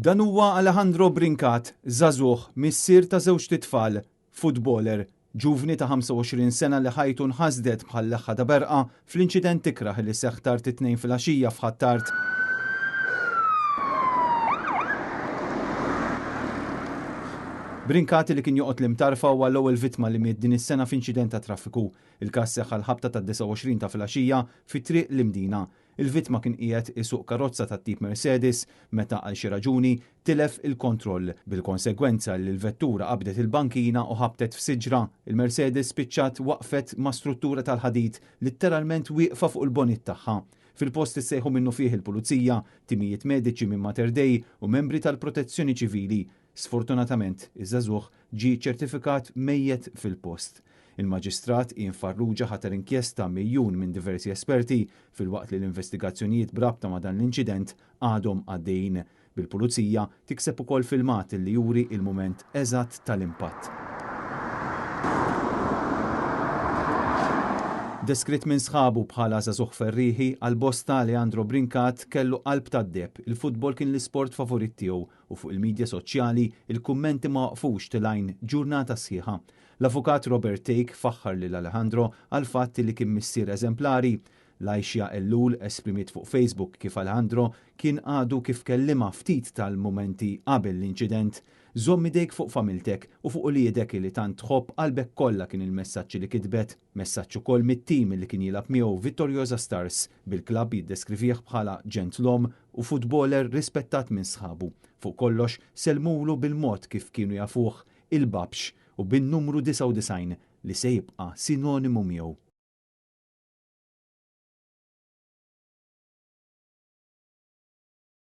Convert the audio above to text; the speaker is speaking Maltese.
Dan huwa Alejandro Brincat, żagħżugħ missier ta' żewġ titfal, futboler, ġuvni ta' 25 sena li ħajtu nħasdet bħal leħħa ta' berqa fl-inċident tikraħ li seħħ tard it-tnejn filgħaxija f'Ħattart. Brincat li kien joqgħod l-imtarfa huwa l-ewwel vittma li miet din is-sena f'inċident ta' traffiku. Il-każ seħħ l-ħabta tad-29 ta' filgħaxija fit-triq l-Imdina. Il-vittma kien qiegħed isuq karozza tat-tip Mercedes meta għal xi raġuni tilef il-kontroll bil-konsegwenza li l-vettura qabdet il-bankina u ħabtet f'siġra. Il-Mercedes spiċċat waqfet ma' struttura tal-ħadid litteralment wieqfa fuq il-bonit tagħha. Fil-post issejħu minnu fih il-pulizija, timijiet mediċi minn Mater Dei u membri tal-protezzjoni ċivili. Sfortunatament, iż-żagħżugħ ġie ċertifikat mejjed fil-post. Il-Maġistrat Ian Farrugia ħatar inkjesta mejjun minn diversi esperti filwaqt li l-investigazzjonijiet brabta ma' dan l-inċident għadhom għaddejjin. Bil-pulizija tikseb ukoll filmat li juri il-mument eżatt tal-impatt. Deskritt minn sħabu bħala żagħżugħ ferrieħi għall-bosta Alejandro Brincat kellu qalb tad-debb. Il-futbol kien l-isport favorit tiegħu u fuq il-midja soċjali il-kummenti ma waqfux tilgħin ġurnata sħiħa. L-avukat Robert Take faħħar lil Alejandro għal fatt li kien missier eżemplari. Lajxja Ellul esprimiet fuq Facebook kif Alejandro kien għadu kif kellima ftit tal-momenti qabel l-inċident. Żomm idejk fuq familtek u fuq uliedek li tant tħobb qalbek kollha kien il-messaġġ li kitbet. Messaġġ ukoll mit-tim li kien jilgħab miegħu Vittoriosa Stars bil-klabb jiddeskrivih bħala ġentlom u futboler rispettat minn sħabu. Fuq kollox selmulu bil-mod kif kienu jafuh il-babx u bin-numru 99 li se jibqa' sinonimu miegħu.